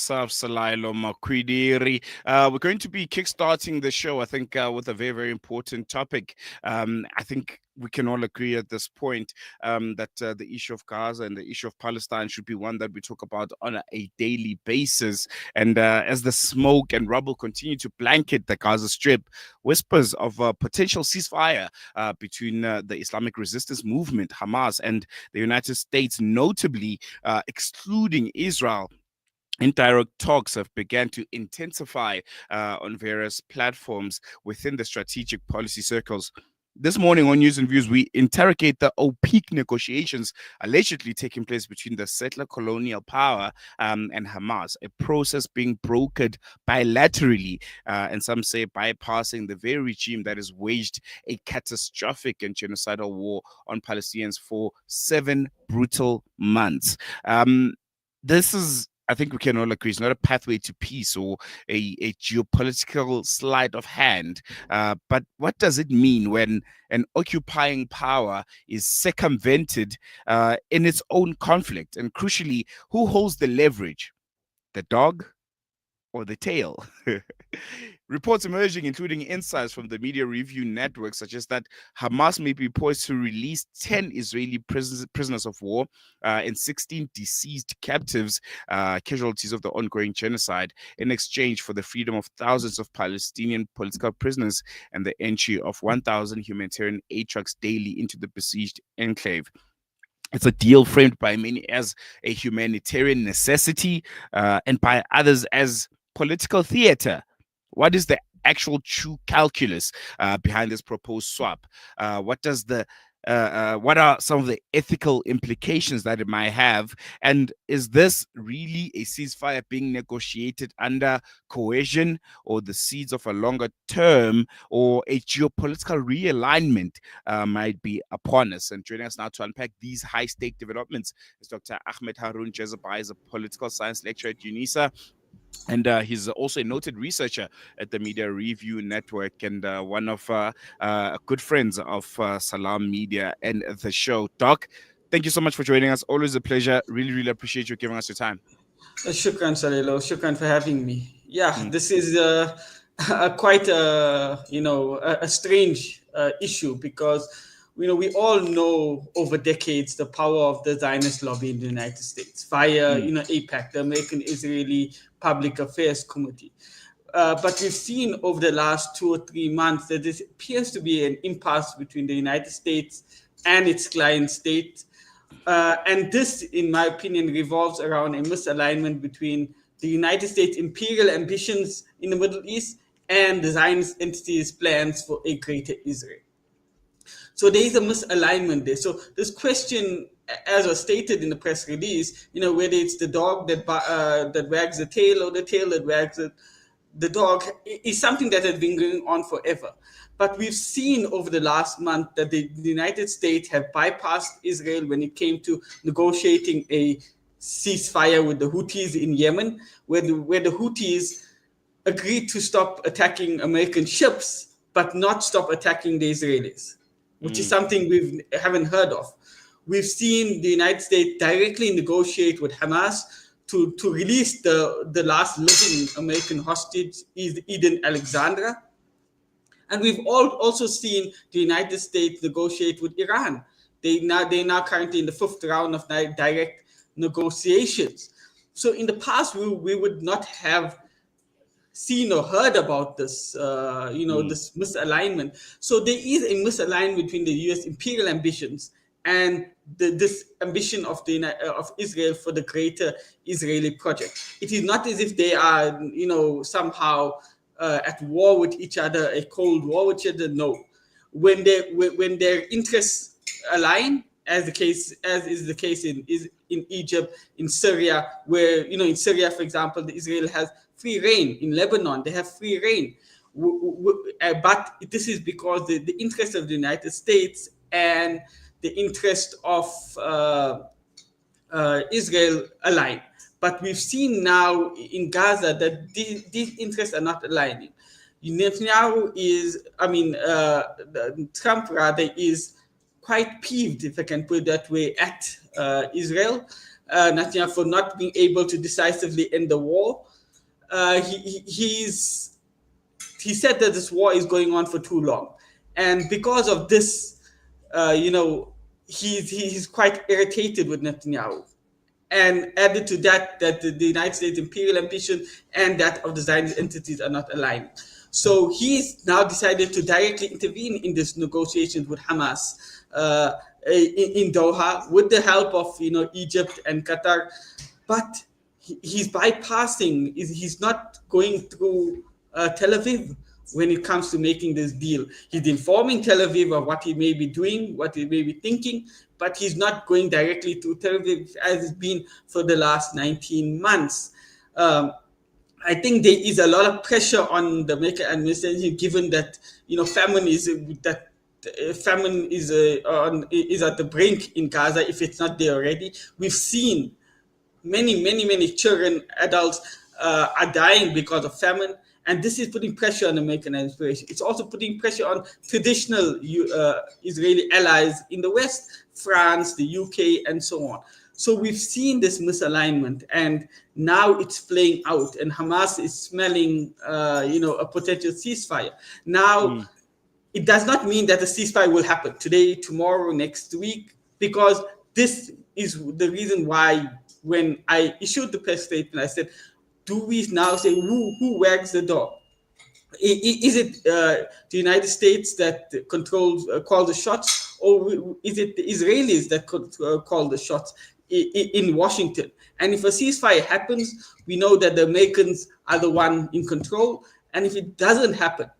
yourself, Salailo Makwidiri. We're going to be kickstarting the show, I think, with a very, very important topic. I think we can all agree at this point that the issue of Gaza and the issue of Palestine should be one that we talk about on a daily basis. And as the smoke and rubble continue to blanket the Gaza Strip, whispers of a potential ceasefire between the Islamic resistance movement, Hamas, and the United States, notably excluding Israel. Indirect talks have begun to intensify on various platforms within the strategic policy circles. This morning on News and Views, we interrogate the opaque negotiations allegedly taking place between the settler colonial power and Hamas, a process being brokered bilaterally, and some say bypassing the very regime that has waged a catastrophic and genocidal war on Palestinians for 7 brutal months. This is, I think we can all agree, it's not a pathway to peace or a geopolitical sleight of hand. But what does it mean when an occupying power is circumvented in its own conflict? And crucially, who holds the leverage? The dog or the tail? Reports emerging, including insights from the Media Review Network, suggest that Hamas may be poised to release 10 Israeli prisoners of war and 16 deceased captives, casualties of the ongoing genocide, in exchange for the freedom of thousands of Palestinian political prisoners and the entry of 1,000 humanitarian aid trucks daily into the besieged enclave. It's a deal framed by many as a humanitarian necessity and by others as political theater. What is the actual true calculus behind this proposed swap? What are some of the ethical implications that it might have? And is this really a ceasefire being negotiated under coercion, or the seeds of a longer term or a geopolitical realignment might be upon us? And joining us now to unpack these high-stake developments is Dr. Ahmed Haroon Jezabai, is a political science lecturer at UNISA. And he's also a noted researcher at the Media Review Network and one of good friends of Salam Media and the show. Doc, thank you so much for joining us. Always a pleasure. Really, really appreciate you giving us your time. Shukran, Salilo. Shukran for having me. Yeah, this is quite a strange issue because we all know over decades the power of the Zionist lobby in the United States via APAC, the American Israeli Public Affairs Committee. But we've seen over the last 2 or 3 months that there appears to be an impasse between the United States and its client state. And this, in my opinion, revolves around a misalignment between the United States imperial ambitions in the Middle East and the Zionist entity's plans for a greater Israel. So there is a misalignment there. So this question, as was stated in the press release, whether it's the dog that wags the tail or the tail that wags the dog, is something that has been going on forever. But we've seen over the last month that the United States have bypassed Israel when it came to negotiating a ceasefire with the Houthis in Yemen, where the Houthis agreed to stop attacking American ships, but not stop attacking the Israelis, which is something we haven't heard of. We've seen the United States directly negotiate with Hamas to release the last living American hostage, Eden Alexandra. And we've also seen the United States negotiate with Iran. They're now currently in the 5th round of direct negotiations. So in the past, we would not have seen or heard about this, this misalignment. So there is a misalignment between the U.S. imperial ambitions and this ambition of Israel for the greater Israeli project. It is not as if they are, somehow at war with each other, a cold war with each other. No, when their interests align, as is the case in Egypt, in Syria, where in Syria, for example, Israel has free reign. In Lebanon, they have free reign. But this is because the interest of the United States and the interest of Israel align. But we've seen now in Gaza that these interests are not aligning. Netanyahu Trump rather is quite peeved, if I can put it that way, at Israel. Netanyahu for not being able to decisively end the war. He said that this war is going on for too long, and because of this, he's quite irritated with Netanyahu. And added to that, that the United States imperial ambition and that of the Zionist entities are not aligned. So he's now decided to directly intervene in these negotiations with Hamas in Doha with the help of Egypt and Qatar, but he's bypassing. He's not going through Tel Aviv when it comes to making this deal. He's informing Tel Aviv of what he may be doing, what he may be thinking, but he's not going directly to Tel Aviv as it's been for the last 19 months. I think there is a lot of pressure on the American administration, given that famine is at the brink in Gaza, if it's not there already. We've seen many children, adults are dying because of famine, and this is putting pressure on the American administration. It's also putting pressure on traditional Israeli allies in the West, France, the UK, and so on. So we've seen this misalignment, and now it's playing out, and Hamas is smelling, a potential ceasefire. Now, it does not mean that a ceasefire will happen today, tomorrow, next week, because this is the reason why when I issued the press statement, I said, do we now say who wags the dog? Is it the United States that call the shots, or is it the Israelis that call the shots in Washington? And if a ceasefire happens, we know that the Americans are the one in control. And if it doesn't happen,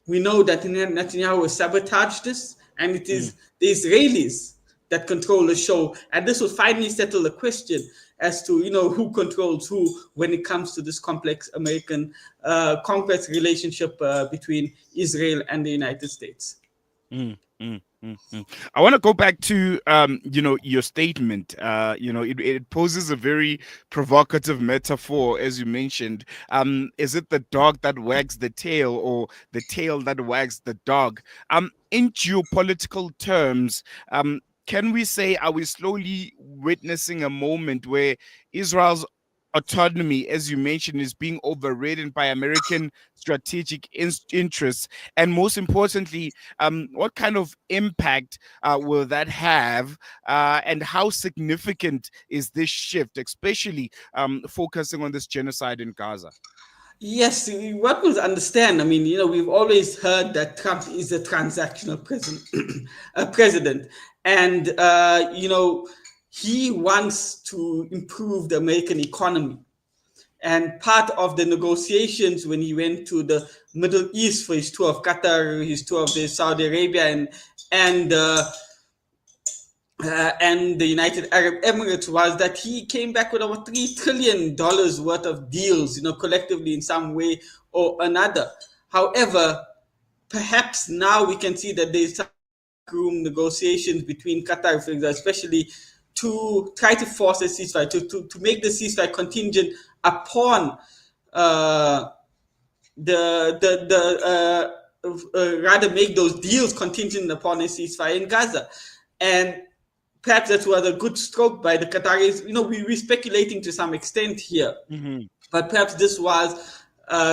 we know that Netanyahu will sabotage this, and it is the Israelis that control the show. And this will finally settle the question as to who controls who when it comes to this complex relationship between Israel and the United States. I want to go back to your statement. It poses a very provocative metaphor, as you mentioned. Is it the dog that wags the tail, or the tail that wags the dog? In geopolitical terms, can we say, are we slowly witnessing a moment where Israel's autonomy, as you mentioned, is being overridden by American strategic interests? And most importantly, what kind of impact will that have? And how significant is this shift, especially focusing on this genocide in Gaza? Yes, what we understand, we've always heard that Trump is a transactional president. And, he wants to improve the American economy. And part of the negotiations when he went to the Middle East for his tour of Qatar, his tour of Saudi Arabia, and the United Arab Emirates, was that he came back with over $3 trillion worth of deals, collectively in some way or another. However, perhaps now we can see that there's some room negotiations between Qatar, for example, especially to try to force a ceasefire, to make the ceasefire contingent upon rather make those deals contingent upon a ceasefire in Gaza. And perhaps that was a good stroke by the Qataris. We're speculating to some extent here, but perhaps this was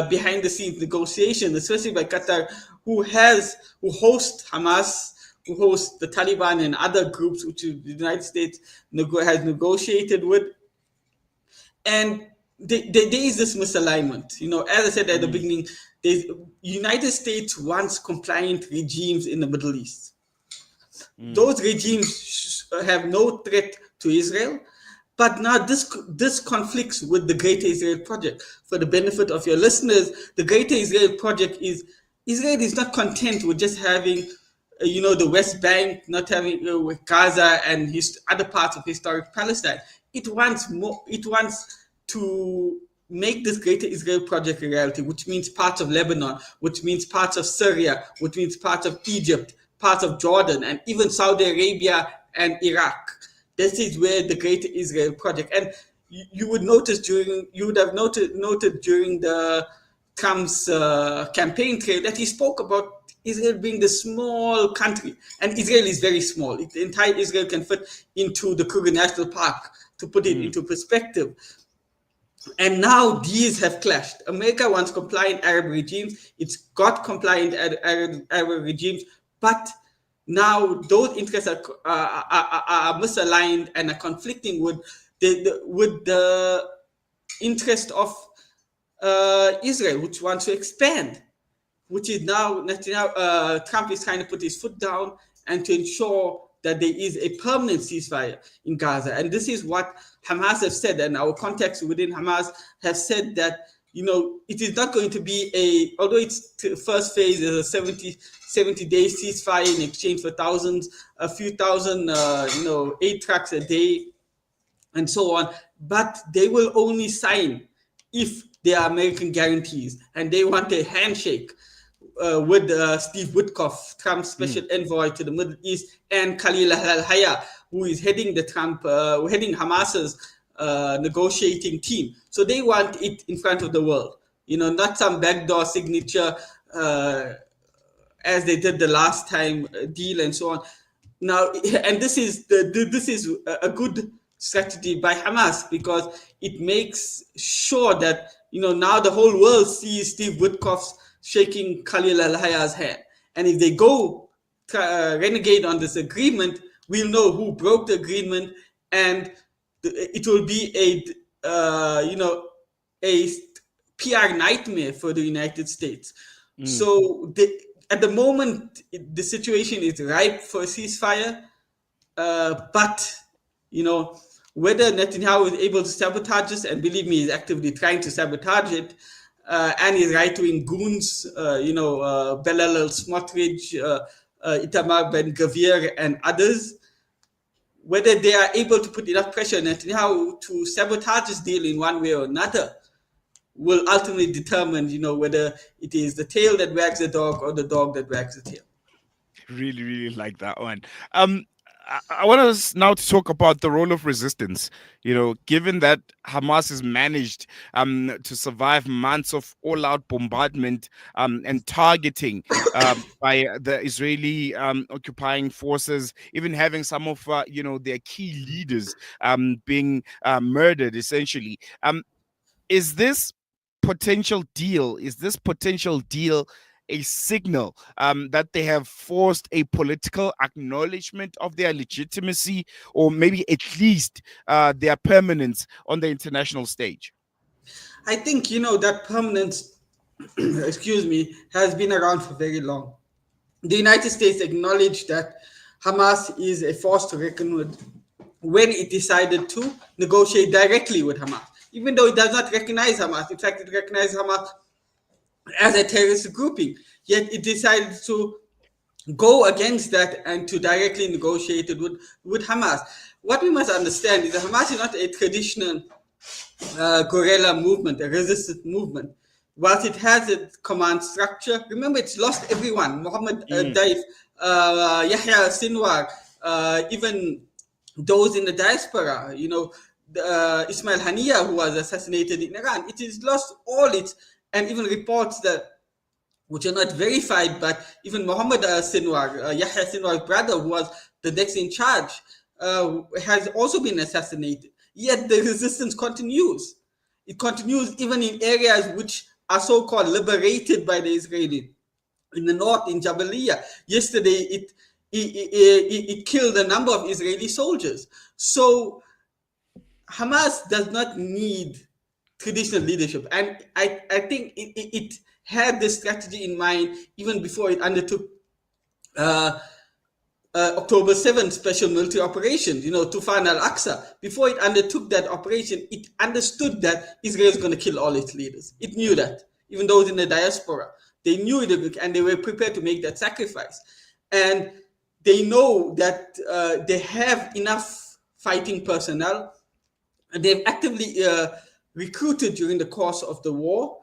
behind the scenes negotiation, especially by Qatar, who hosts Hamas, who hosts the Taliban and other groups which the United States has negotiated with. And there is this misalignment. As I said at the beginning, the United States wants compliant regimes in the Middle East. Those regimes have no threat to Israel. But now this conflicts with the Greater Israel Project. For the benefit of your listeners, the Greater Israel Project is Israel is not content with just having the West Bank, not having with Gaza and other parts of historic Palestine. It wants more. It wants to make this Greater Israel Project a reality, which means parts of Lebanon, which means parts of Syria, which means parts of Egypt, parts of Jordan, and even Saudi Arabia and Iraq. This is where the Greater Israel Project, and you would have noted during the Trump's campaign trail that he spoke about Israel being the small country, and Israel is very small. The entire Israel can fit into the Kruger National Park, to put it into perspective. And now these have clashed. America wants compliant Arab regimes. It's got compliant Arab regimes, but now those interests are misaligned and are conflicting with the interest of Israel, which wants to expand, which is now Trump is trying to put his foot down and to ensure that there is a permanent ceasefire in Gaza. And this is what Hamas have said, and our contacts within Hamas have said that, it is not going to be although its first phase is a 70-day ceasefire in exchange for a few thousand, aid trucks a day and so on, but they will only sign if there are American guarantees, and they want a handshake with Steve Witkoff, Trump's special envoy to the Middle East, and Khalil al-Hayya, who is heading Hamas's negotiating team. So they want it in front of the world, not some backdoor signature as they did the last time deal and so on. Now, and this is a good strategy by Hamas, because it makes sure that now the whole world sees Steve Witkoff's shaking Khalil al-Hayya's hand, and if they go renegade on this agreement, we'll know who broke the agreement, and it will be a PR nightmare for the United States. So at the moment, the situation is ripe for a ceasefire, but whether Netanyahu is able to sabotage this, and believe me, he's actively trying to sabotage it, and his right-wing goons, Bezalel Smotrich, Itamar Ben-Gvir, and others, whether they are able to put enough pressure on Netanyahu to sabotage this deal in one way or another, will ultimately determine, whether it is the tail that wags the dog or the dog that wags the tail. Really, really like that one. I want us now to talk about the role of resistance. Given that Hamas has managed to survive months of all-out bombardment and targeting by the Israeli occupying forces, even having some of their key leaders being murdered, essentially. Is this potential deal a signal that they have forced a political acknowledgement of their legitimacy, or maybe at least their permanence on the international stage? I think, that permanence, has been around for very long. The United States acknowledged that Hamas is a force to reckon with when it decided to negotiate directly with Hamas, even though it does not recognize Hamas. In fact, it recognizes Hamas as a terrorist grouping, yet it decided to go against that and to directly negotiate it with Hamas. What we must understand is that Hamas is not a traditional guerrilla movement, a resistance movement. Whilst it has a command structure, remember, it's lost everyone. Mohammed Daif, Yahya Sinwar, even those in the diaspora, Ismail Haniyeh, who was assassinated in Iran. It has lost all its, and even reports which are not verified, but even Mohammed Sinwar, Yahya Sinwar's brother, who was the next in charge, has also been assassinated. Yet the resistance continues. It continues even in areas which are so-called liberated by the Israelis. In the north, in Jabalia, yesterday it killed a number of Israeli soldiers. So Hamas does not need traditional leadership, and I think it had this strategy in mind even before it undertook October 7th special military operation, Tufan al-Aqsa. Before it undertook that operation, it understood that Israel is going to kill all its leaders. It knew that, even those in the diaspora. They knew it, and they were prepared to make that sacrifice. And they know that they have enough fighting personnel. They've actively recruited during the course of the war,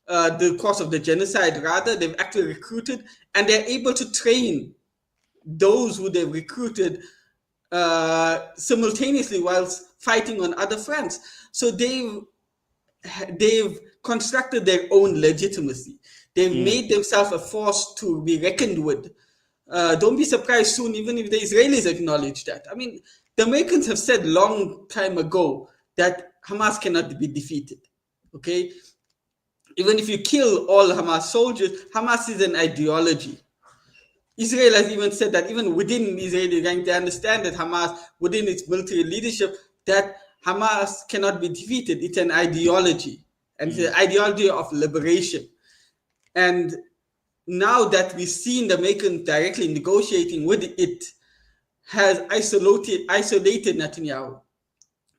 the course of the genocide, rather. They've actually recruited, and they're able to train those who they've recruited simultaneously whilst fighting on other fronts. So they've constructed their own legitimacy. They've made themselves a force to be reckoned with. Don't be surprised soon, even if the Israelis acknowledge that. I mean, the Americans have said long time ago that Hamas cannot be defeated. Okay, even if you kill all Hamas soldiers, Hamas is an ideology. Israel has even said that even within Israeli rank, they understand that Hamas, within its military leadership, that Hamas cannot be defeated. It's an ideology, and it's an ideology of liberation. And now that we've seen the Americans directly negotiating with it, has isolated Netanyahu.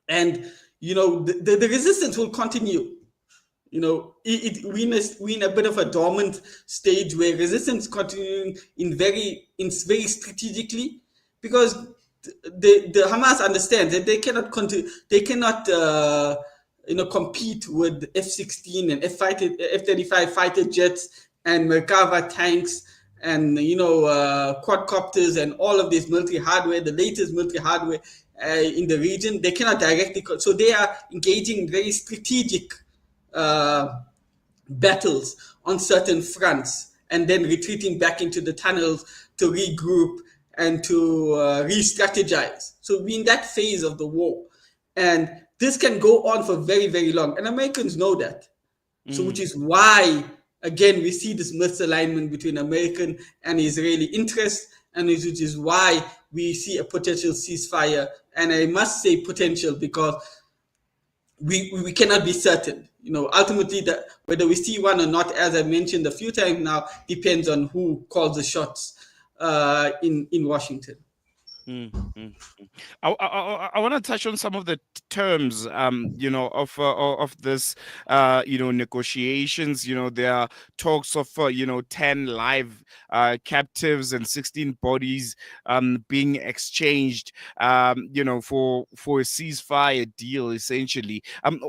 And the resistance will continue. We're in a bit of a dormant stage where resistance continuing very strategically, because the Hamas understands that they cannot compete with F-16 and F-35 fighter jets and Merkava tanks and quadcopters and all of this military hardware, the latest military hardware in the region. They cannot directly, so they are engaging very strategic battles on certain fronts and then retreating back into the tunnels to regroup and to re-strategize. So we're in that phase of the war, and this can go on for very, very long, and Americans know that. So which is why, again, we see this misalignment between American and Israeli interests, and which is why we see a potential ceasefire. And I must say potential, because we cannot be certain. Ultimately, whether we see one or not, as I mentioned a few times now, depends on who calls the shots in Washington. I want to touch on some of the terms, of this, negotiations. There are talks of, 10 live captives and 16 bodies being exchanged, for a ceasefire deal, essentially.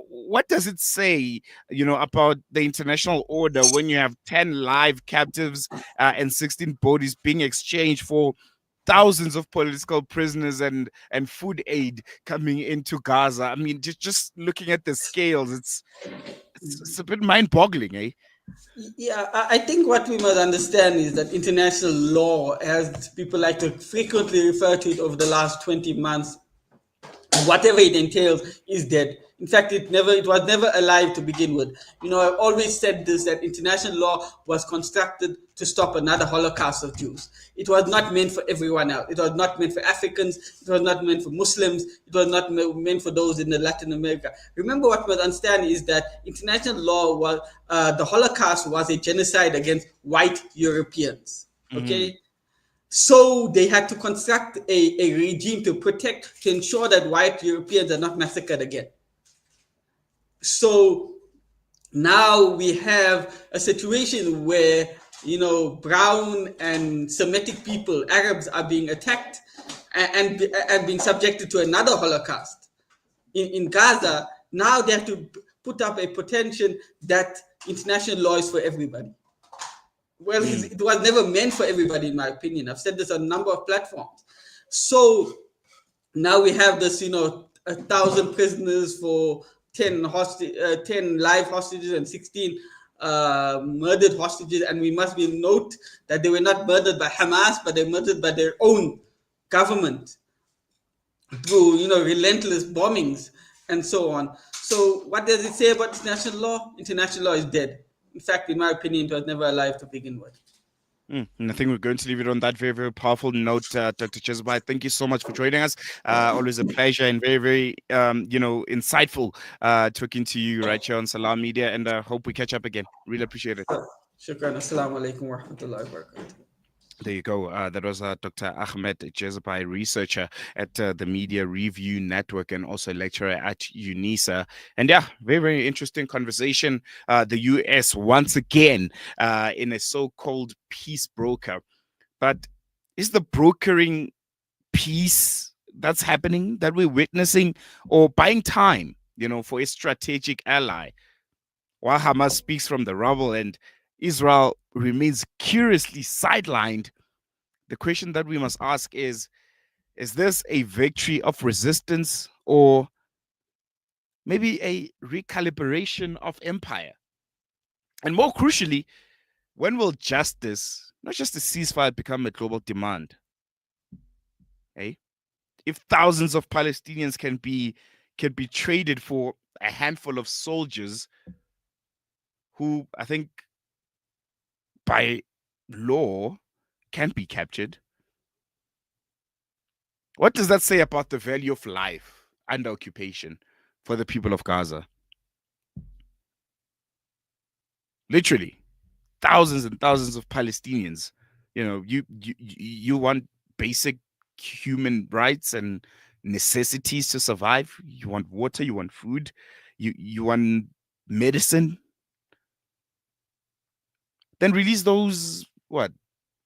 What does it say, about the international order when you have 10 live captives and 16 bodies being exchanged for thousands of political prisoners and food aid coming into Gaza? I mean, just looking at the scales, it's a bit mind-boggling, eh? Yeah, I think what we must understand is that international law, as people like to frequently refer to it over the last 20 months, whatever it entails, is dead. In fact, it was never alive to begin with. I've always said this, that international law was constructed to stop another Holocaust of Jews. It was not meant for everyone else. It was not meant for Africans. It was not meant for Muslims. It was not meant for those in Latin America. Remember, what we must understand is that international law was, the Holocaust was a genocide against white Europeans. Okay? So they had to construct a regime to ensure that white Europeans are not massacred again. So now we have a situation where, brown and Semitic people, Arabs, are being attacked and being subjected to another Holocaust. In Gaza, now they have to put up a pretension that international law is for everybody. Well, it was never meant for everybody, in my opinion. I've said this on a number of platforms. So now we have this, 1,000 prisoners for 10 live hostages and 16 murdered hostages. And we must note that they were not murdered by Hamas, but they were murdered by their own government through, relentless bombings and so on. So what does it say about international law? International law is dead. In fact, in my opinion, it was never alive to begin with. And I think we're going to leave it on that very, very powerful note, Dr. Chesbai. Thank you so much for joining us. Always a pleasure and very, very, insightful talking to you right here on Salam Media. And I hope we catch up again. Really appreciate it. Shukran. Assalamu alaikum wa rahmatullahi wa barakatuh. There you go. That was Dr. Ahmed Jezebhai, researcher at the Media Review Network and also lecturer at UNISA. And yeah, very, very interesting conversation. The US once again in a so-called peace broker. But is the brokering peace that's happening, that we're witnessing, or buying time, for a strategic ally? While Hamas speaks from the rubble and Israel remains curiously sidelined, the question that we must ask is this a victory of resistance or maybe a recalibration of empire? And more crucially, when will justice, not just a ceasefire, become a global demand? Eh? if thousands of Palestinians can be traded for a handful of soldiers who I think by law can be captured, what does that say about the value of life under occupation for the people of Gaza? Literally, thousands and thousands of Palestinians. You want basic human rights and necessities to survive. You want water, you want food, you want medicine. Then release those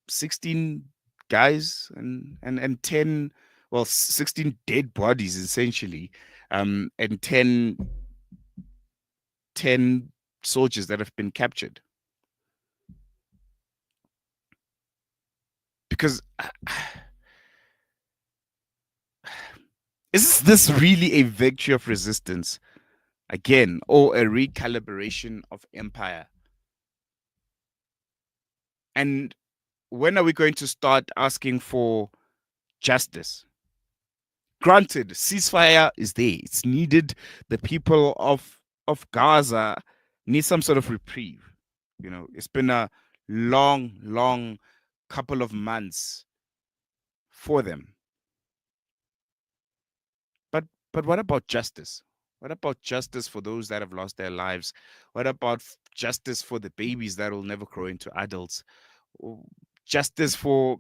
16 guys and 10, well, 16 dead bodies essentially, and 10 soldiers that have been captured. Because is this really a victory of resistance again, or a recalibration of empire? And when are we going to start asking for justice? Granted, ceasefire is there, it's needed. The people of Gaza need some sort of reprieve. It's been a long couple of months for them. But what about justice? What about justice for those that have lost their lives? What about justice for the babies that will never grow into adults? Justice for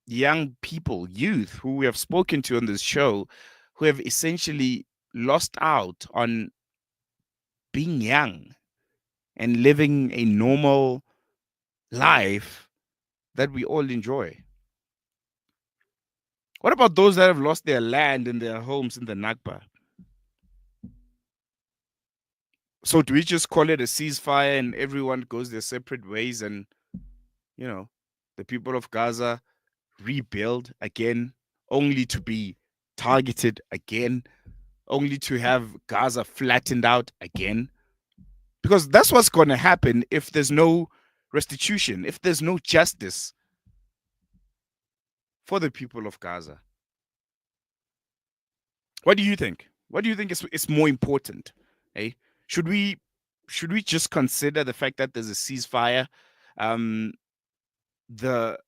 young people, youth who we have spoken to on this show, who have essentially lost out on being young and living a normal life that we all enjoy. What about those that have lost their land and their homes in the Nakba? So do we just call it a ceasefire and everyone goes their separate ways, and the people of Gaza rebuild again, only to be targeted again, only to have Gaza flattened out again? Because that's what's going to happen if there's no restitution, if there's no justice for the people of Gaza. What do you think? What do you think is more important? Should we just consider the fact that there's a ceasefire? The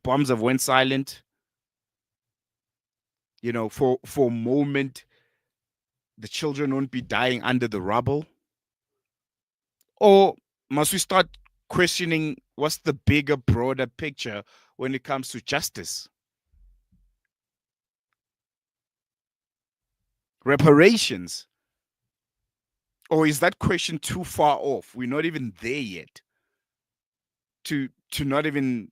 bombs have went silent. For a moment, the children won't be dying under the rubble. Or must we start questioning what's the bigger, broader picture when it comes to justice? Reparations? Or is that question too far off? We're not even there yet to not even,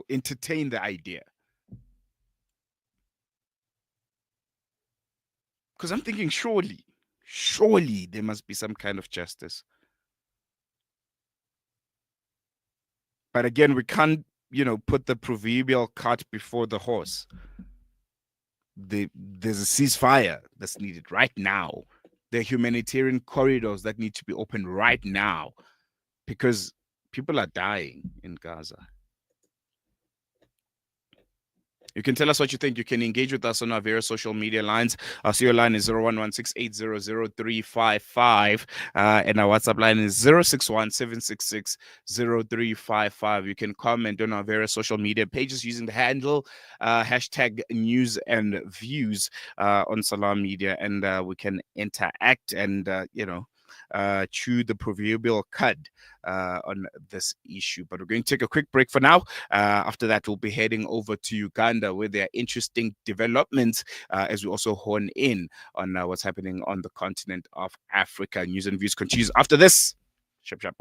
entertain the idea. Because I'm thinking surely there must be some kind of justice. But again, we can't, put the proverbial cart before the horse. There's a ceasefire that's needed right now. There are humanitarian corridors that need to be opened right now, because people are dying in Gaza. You can tell us what you think. You can engage with us on our various social media lines. Our CEO line is 0116800355. And our WhatsApp line is 0617660355. You can comment on our various social media pages using the handle hashtag news and views on Salam Media. And we can interact and, chew the proverbial cud on this issue. But we're going to take a quick break for now. After that, we'll be heading over to Uganda, where there are interesting developments as we also hone in on what's happening on the continent of Africa. News and views continues after this. Shap, shap.